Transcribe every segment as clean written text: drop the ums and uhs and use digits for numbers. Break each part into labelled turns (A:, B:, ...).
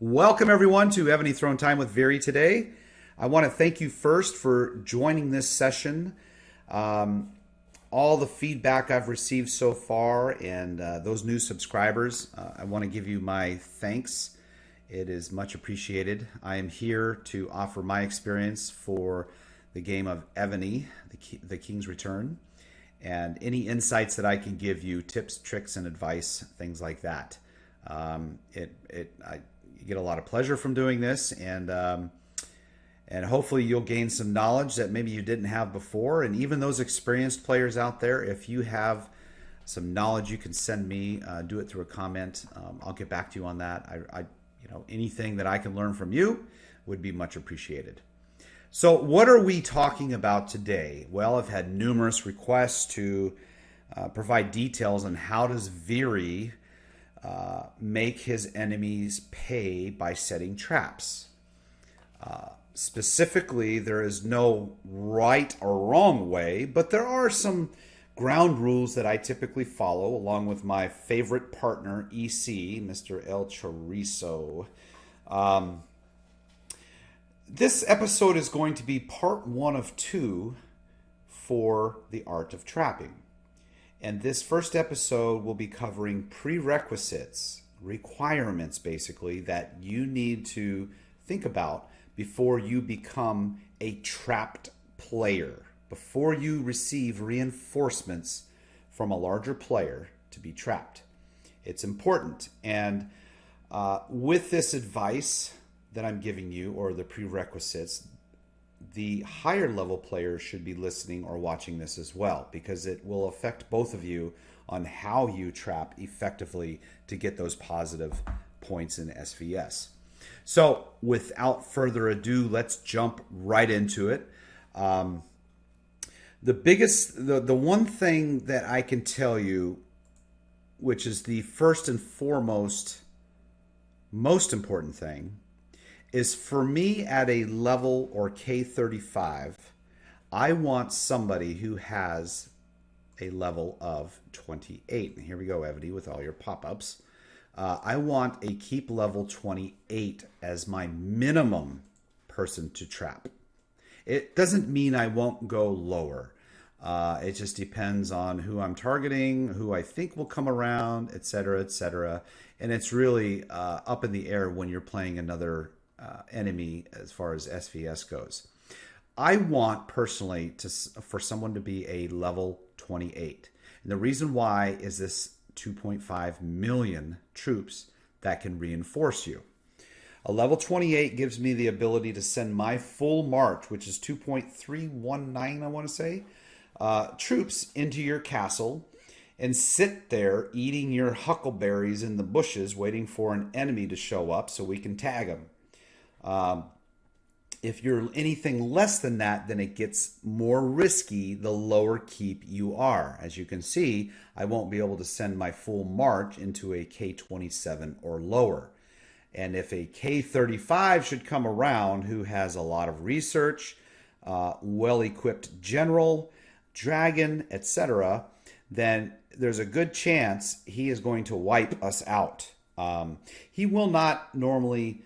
A: Welcome everyone to Evony Throne Time with Veri today. I want to thank you first for joining this session. All the feedback I've received so far and those new subscribers, I want to give you my thanks. It is much appreciated. I am here to offer my experience for the game of Evony, the King's Return, and any insights that I can give you, tips, tricks, and advice, things like that. You get a lot of pleasure from doing this, and hopefully you'll gain some knowledge that maybe you didn't have before. And even those experienced players out there, if you have some knowledge, you can send me. Do it through a comment. I'll get back to you on that. Anything that I can learn from you would be much appreciated. So, what are we talking about today? Well, I've had numerous requests to provide details on how does Veri make his enemies pay by setting traps. Specifically, there is no right or wrong way, but there are some ground rules that I typically follow, along with my favorite partner, EC, Mr. El Chorizo. This episode is going to be part 1 of 2 for the art of trapping. And this first episode will be covering prerequisites, requirements basically, that you need to think about before you become a trapped player, before you receive reinforcements from a larger player to be trapped. It's important. And with this advice that I'm giving you, or the prerequisites, the higher level players should be listening or watching this as well, because it will affect both of you on how you trap effectively to get those positive points in SVS. So without further ado, let's jump right into it. The one thing that I can tell you, which is the first and foremost, most important thing, is for me at a level or K35, I want somebody who has a level of 28. And here we go, Evony, with all your pop-ups. I want a keep level 28 as my minimum person to trap. It doesn't mean I won't go lower. It just depends on who I'm targeting, who I think will come around, etc., etc. And it's really up in the air when you're playing another enemy as far as SVS goes. I want personally for someone to be a level 28. And the reason why is this 2.5 million troops that can reinforce you. A level 28 gives me the ability to send my full march, which is 2.319, I want to say, troops into your castle and sit there eating your huckleberries in the bushes waiting for an enemy to show up so we can tag them. If you're anything less than that, then it gets more risky the lower keep you are. As you can see, I won't be able to send my full march into a K27 or lower. And if a K35 should come around who has a lot of research, well-equipped general, dragon, etc., then there's a good chance he is going to wipe us out. He will not normally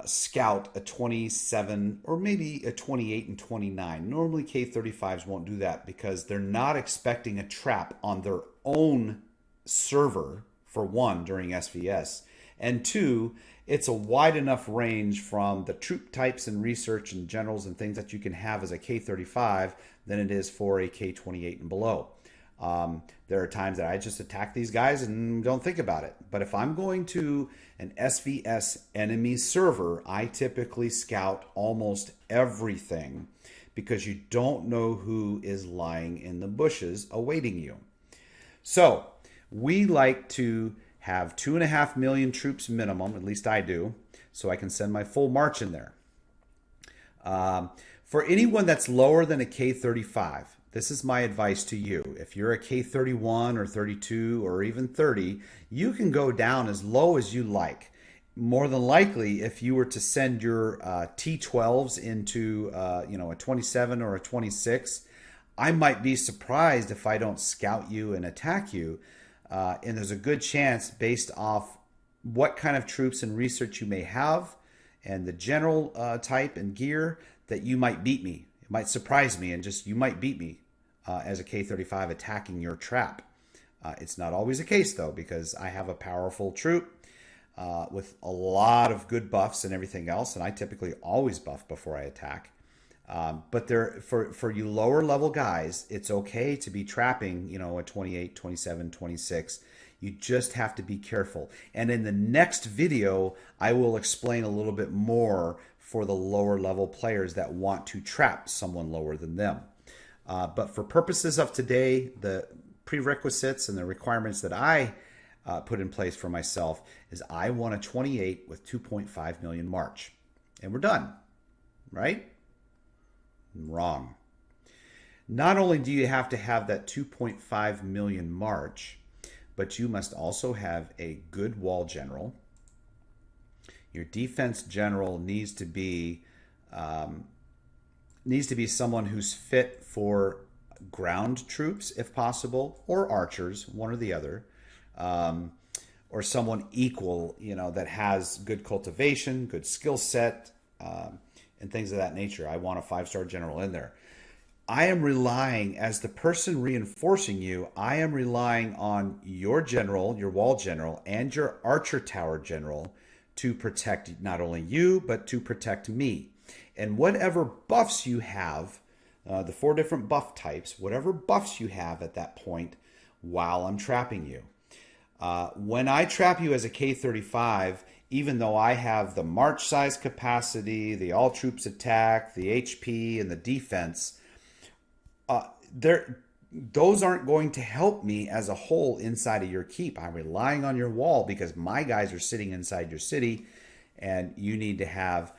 A: scout a 27 or maybe a 28 and 29. Normally K35s won't do that because they're not expecting a trap on their own server, for one, during SVS, and two, it's a wide enough range from the troop types and research and generals and things that you can have as a K35 than it is for a K28 and below. There are times that I just attack these guys and don't think about it. But if I'm going to an SVS enemy server, I typically scout almost everything because you don't know who is lying in the bushes awaiting you. So we like to have 2.5 million troops minimum, at least I do, so I can send my full march in there. For anyone that's lower than a K35, this is my advice to you. If you're a K31 or 32 or even 30, you can go down as low as you like. More than likely, if you were to send your T12s into a 27 or a 26, I might be surprised if I don't scout you and attack you. And there's a good chance, based off what kind of troops and research you may have, and the general type and gear that you might beat me. It might surprise me, and just you might beat me as a K-35 attacking your trap. It's not always the case, though, because I have a powerful troop with a lot of good buffs and everything else, and I typically always buff before I attack. But for you lower level guys, it's okay to be trapping, you know, a 28, 27, 26. You just have to be careful. And in the next video, I will explain a little bit more for the lower level players that want to trap someone lower than them. But for purposes of today, the prerequisites and the requirements that I put in place for myself is I want a 28 with 2.5 million March. And we're done, right? Wrong. Not only do you have to have that 2.5 million March, but you must also have a good wall general. Your defense general needs to be someone who's fit for ground troops, if possible, or archers, one or the other, or someone equal, you know, that has good cultivation, good skill set, and things of that nature. I want a 5-star general in there. I am relying, as the person reinforcing you, I am relying on your general, your wall general, and your archer tower general to protect not only you, but to protect me. And whatever buffs you have, the 4 different buff types, whatever buffs you have at that point while I'm trapping you. When I trap you as a K-35, even though I have the march size capacity, the all troops attack, the HP, and the defense, those aren't going to help me as a whole inside of your keep. I'm relying on your wall because my guys are sitting inside your city, and you need to have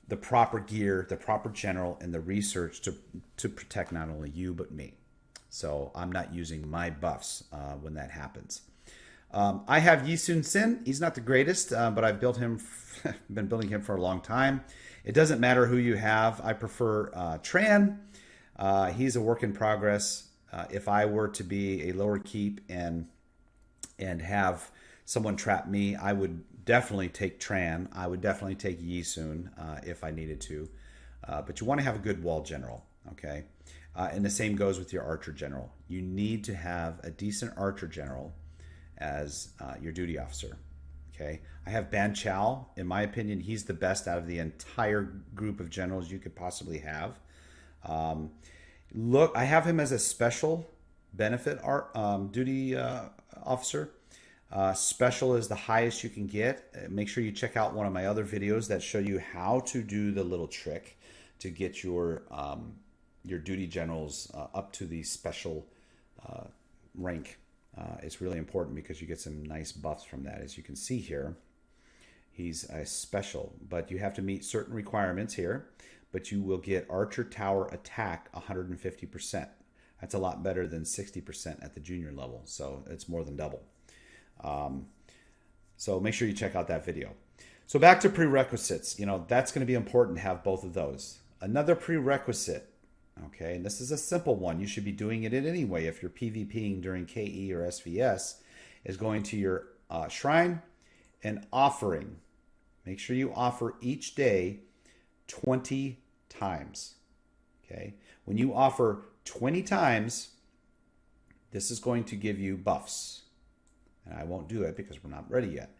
A: the proper gear, the proper general, and the research to protect not only you but me. So I'm not using my buffs when that happens. I have Yi Sun Sin. He's not the greatest, but I've built him, been building him for a long time. It doesn't matter who you have. I prefer Tran. He's a work in progress. If I were to be a lower keep and have someone trap me, I would definitely take Tran. I would definitely take Yi Sun if I needed to. But you want to have a good wall general, okay? And the same goes with your archer general. You need to have a decent archer general as your duty officer, okay? I have Ban Chao. In my opinion, he's the best out of the entire group of generals you could possibly have. Look, I have him as a special benefit duty officer. Special is the highest you can get. Make sure you check out one of my other videos that show you how to do the little trick to get your duty generals up to the special rank. It's really important because you get some nice buffs from that. As you can see here, he's a special, but you have to meet certain requirements here. But you will get Archer Tower Attack 150%. That's a lot better than 60% at the junior level, so it's more than double. So make sure you check out that video. So back to prerequisites. You know, that's going to be important to have both of those. Another prerequisite, okay, and this is a simple one. You should be doing it anyway if you're PvPing during KE or SVS, is going to your shrine and offering. Make sure you offer each day 20 times, okay? When you offer 20 times, this is going to give you buffs. And I won't do it because we're not ready yet.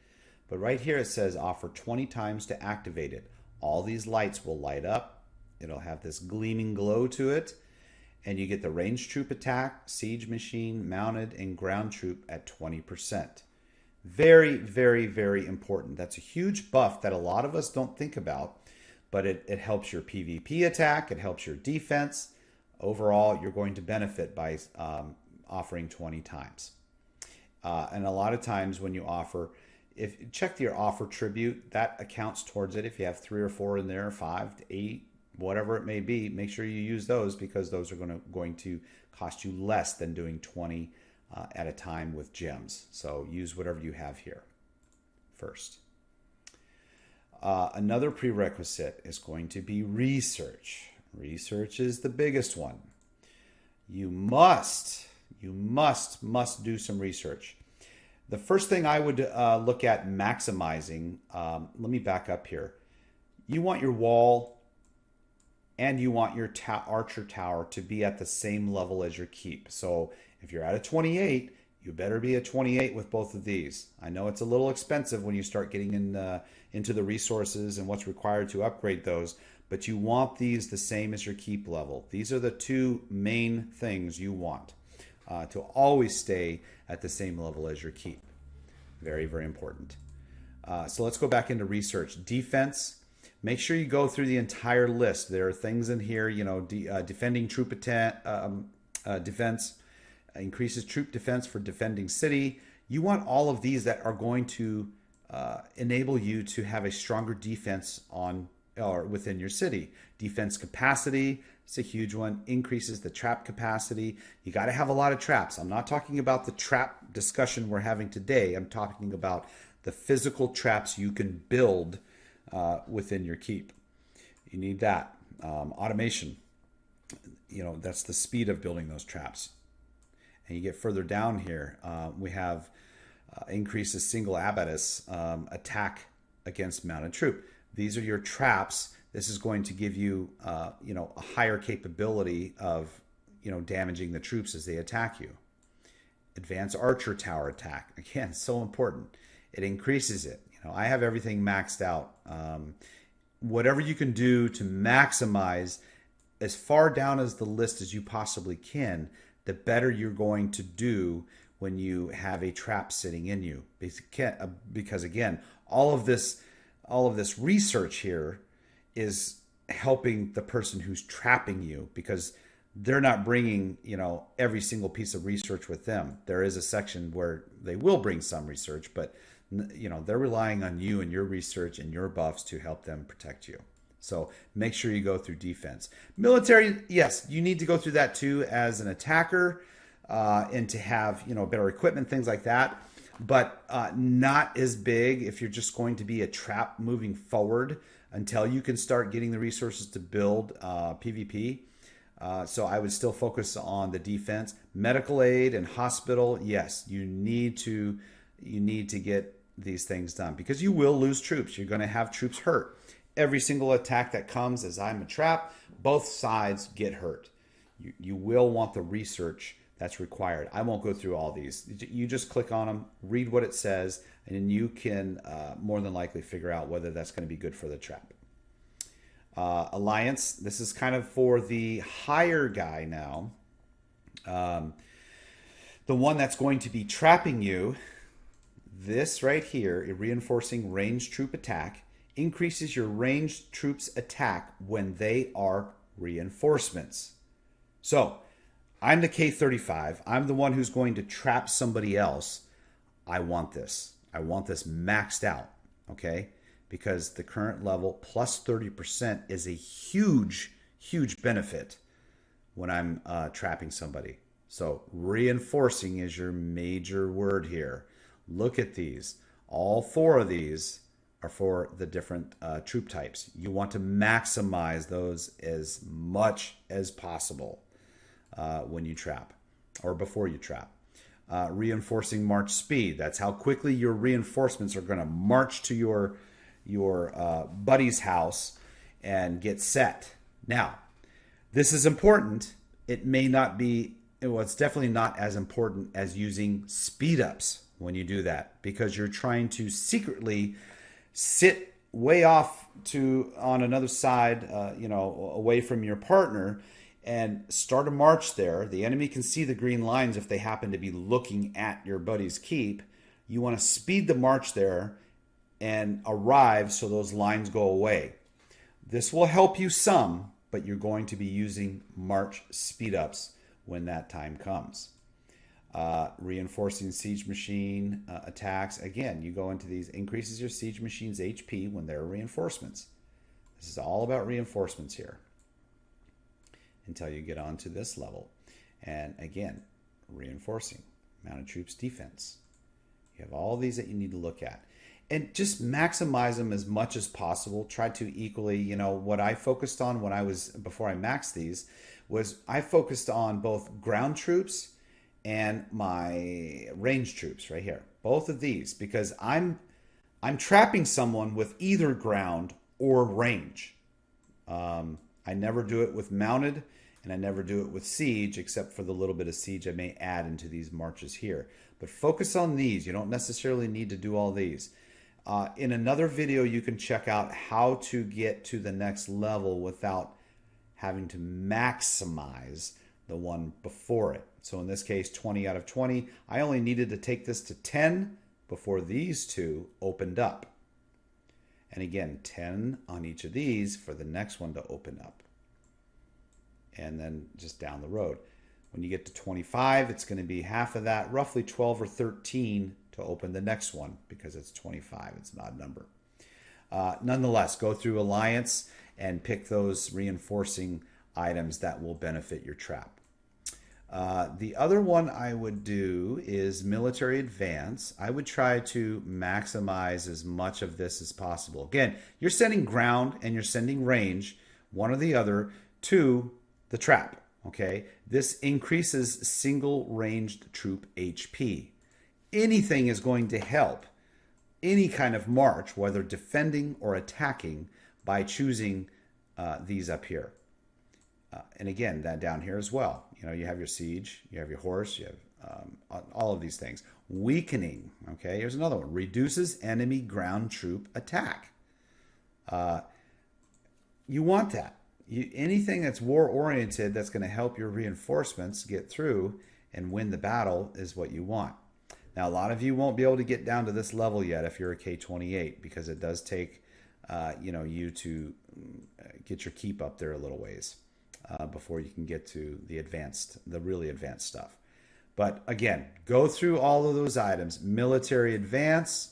A: But right here it says offer 20 times to activate it. All these lights will light up. It'll have this gleaming glow to it. And you get the ranged troop attack, siege machine, mounted, and ground troop at 20%. Very, very, very important. That's a huge buff that a lot of us don't think about. But it helps your PvP attack. It helps your defense. Overall, you're going to benefit by offering 20 times. And a lot of times when you offer, check your offer tribute, that accounts towards it. If you have 3 or 4 in there, 5 to 8, whatever it may be, make sure you use those because those are going to cost you less than doing 20 at a time with gems. So use whatever you have here first. Another prerequisite is going to be research. Research is the biggest one. You must do some research. The first thing I would look at maximizing, let me back up here. You want your wall and you want your archer tower to be at the same level as your keep. So if you're at a 28, you better be at 28 with both of these. I know it's a little expensive when you start getting into the resources and what's required to upgrade those, but you want these the same as your keep level. These are the two main things you want to always stay at the same level as your keep. Very, very important. So let's go back into research. Defense. Make sure you go through the entire list. There are things in here, you know, defending troop defense, increases troop defense for defending city. You want all of these that are going to enable you to have a stronger defense on or within your city. Defense capacity, it's a huge one. Increases the trap capacity. You got to have a lot of traps. I'm not talking about the trap discussion we're having today. I'm talking about the physical traps you can build within your keep. You need that. Automation, you know, that's the speed of building those traps. And you get further down here, we have increases single abatis attack against mounted troop. These are your traps. This is going to give you, you know, a higher capability of, you know, damaging the troops as they attack you. Advanced archer tower attack. Again, so important. It increases it. You know, I have everything maxed out. Whatever you can do to maximize as far down as the list as you possibly can, the better you're going to do when you have a trap sitting in you. Because again, all of this research here is helping the person who's trapping you, because they're not bringing, you know, every single piece of research with them. There is a section where they will bring some research, but you know, they're relying on you and your research and your buffs to help them protect you. So make sure you go through defense. Military, yes, you need to go through that too as an attacker, and to have, you know, better equipment, things like that. But not as big if you're just going to be a trap moving forward until you can start getting the resources to build PvP. So I would still focus on the defense. Medical aid and hospital, yes, you need to get these things done, because you will lose troops. You're going to have troops hurt. Every single attack that comes as I'm a trap, both sides get hurt. You will want the research that's required. I won't go through all these. You just click on them, read what it says, and you can more than likely figure out whether that's going to be good for the trap. Alliance, this is kind of for the higher guy now. The one that's going to be trapping you, this right here, a reinforcing ranged troop attack, increases your ranged troops attack when they are reinforcements. So I'm the K-35. I'm the one who's going to trap somebody else. I want this. I want this maxed out, okay? Because the current level plus 30% is a huge, huge benefit when I'm trapping somebody. So reinforcing is your major word here. Look at these. All four of these are for the different troop types. You want to maximize those as much as possible when you trap or before you trap. Reinforcing march speed. That's how quickly your reinforcements are going to march to your buddy's house and get set. Now, this is important. It may not be, well, it's definitely not as important as using speed ups when you do that, because you're trying to secretly sit way off on another side, you know, away from your partner, and start a march there. The enemy can see the green lines if they happen to be looking at your buddy's keep. You want to speed the march there and arrive so those lines go away. This will help you some, but you're going to be using march speed ups when that time comes. Reinforcing siege machine attacks. Again, you go into these, increases your siege machine's HP when they're reinforcements. This is all about reinforcements here until you get onto this level. And again, reinforcing mounted troops defense. You have all these that you need to look at. And just maximize them as much as possible. Try to equally, you know, what I focused on before I maxed these, was I focused on both ground troops and my range troops right here. both of these, because I'm trapping someone with either ground or range. I never do it with mounted, and I never do it with siege, except for the little bit of siege I may add into these marches here. But focus on these. You don't necessarily need to do all these. In another video, you can check out how to get to the next level without having to maximize the one before it. So in this case, 20 out of 20. I only needed to take this to 10 before these two opened up. And again, 10 on each of these for the next one to open up. And then just down the road. When you get to 25, it's going to be half of that, roughly 12 or 13 to open the next one, because it's 25. It's an odd number. Nonetheless, go through Alliance and pick those reinforcing items that will benefit your trap. The other one I would do is military advance. I would try to maximize as much of this as possible. Again, you're sending ground and you're sending range, one or the other, to the trap. Okay, this increases single ranged troop HP. Anything is going to help any kind of march, whether defending or attacking, by choosing these up here. And again, that down here as well. You know, you have your siege, you have your horse, you have all of these things. Weakening, okay, here's another one. Reduces enemy ground troop attack. You want that. Anything that's war-oriented that's going to help your reinforcements get through and win the battle is what you want. Now, a lot of you won't be able to get down to this level yet if you're a K-28, because it does take you to get your keep up there a little ways before you can get to the really advanced stuff. But again, go through all of those items: military advance,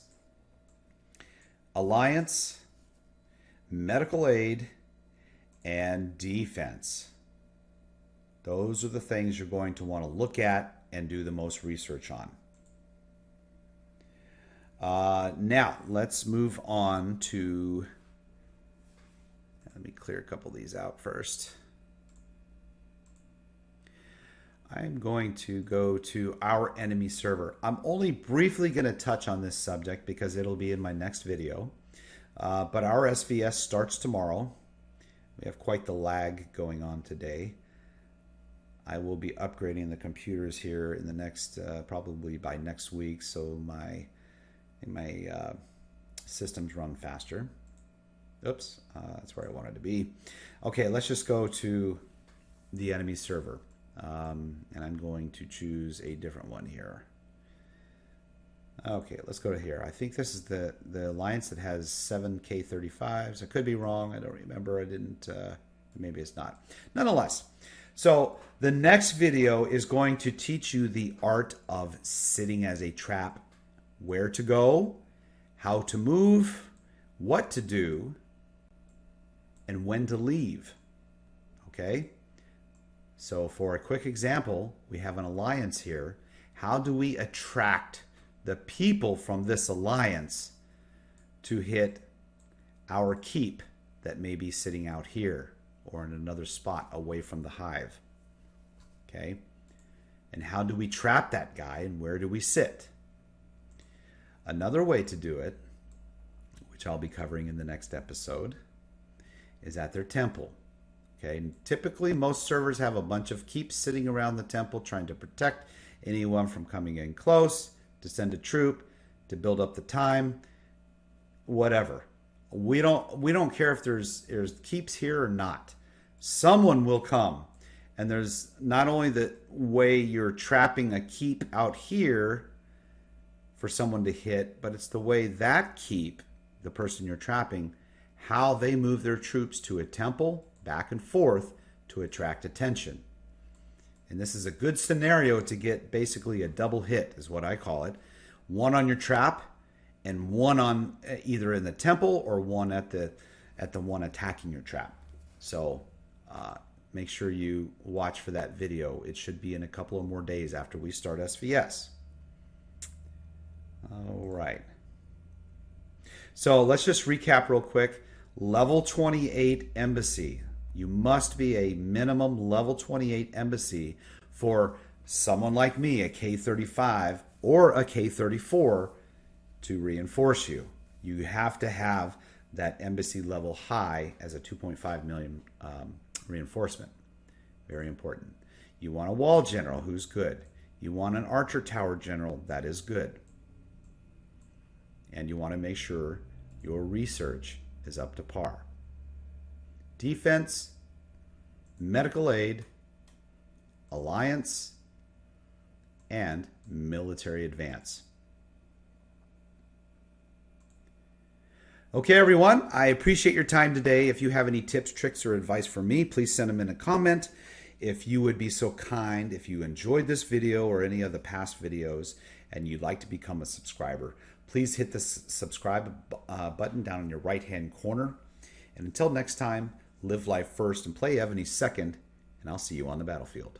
A: alliance, medical aid, and defense. Those are the things you're going to want to look at and do the most research on. Now, let's move on to, let me clear a couple of these out first. I'm going to go to our enemy server. I'm only briefly going to touch on this subject because it'll be in my next video. But our SVS starts tomorrow. We have quite the lag going on today. I will be upgrading the computers here in the next, probably by next week, so my systems run faster. Oops, that's where I wanted to be. Okay, let's just go to the enemy server. And I'm going to choose a different one here. Okay, let's go to here. I think this is the alliance that has 7 K35s. I could be wrong. I don't remember. I didn't. Maybe it's not. Nonetheless, so the next video is going to teach you the art of sitting as a trap, where to go, how to move, what to do, and when to leave. Okay? So for a quick example, we have an alliance here. How do we attract the people from this alliance to hit our keep that may be sitting out here or in another spot away from the hive? Okay? And how do we trap that guy, and where do we sit? Another way to do it, which I'll be covering in the next episode, is at their temple. Okay, and typically most servers have a bunch of keeps sitting around the temple trying to protect anyone from coming in close, to send a troop, to build up the time, whatever. We don't care if there's keeps here or not. Someone will come. And there's not only the way you're trapping a keep out here for someone to hit, but it's the way that keep, the person you're trapping, how they move their troops to a temple, back and forth, to attract attention. And this is a good scenario to get basically a double hit, is what I call it. One on your trap, and one on either in the temple or one at the one attacking your trap. So make sure you watch for that video. It should be in a couple of more days after we start SVS. All right. So let's just recap real quick. Level 28 embassy. You must be a minimum level 28 embassy for someone like me, a K35, or a K-34 to reinforce you. You have to have that embassy level high as a 2.5 million reinforcement. Very important. You want a wall general who's good. You want an archer tower general that is good. And you want to make sure your research is up to par. Defense, medical aid, alliance, and military advance. Okay, everyone, I appreciate your time today. If you have any tips, tricks, or advice for me, please send them in a comment. If you would be so kind, if you enjoyed this video or any of the past videos and you'd like to become a subscriber, please hit the subscribe button down in your right-hand corner. And until next time, live life first and play Evony second, and I'll see you on the battlefield.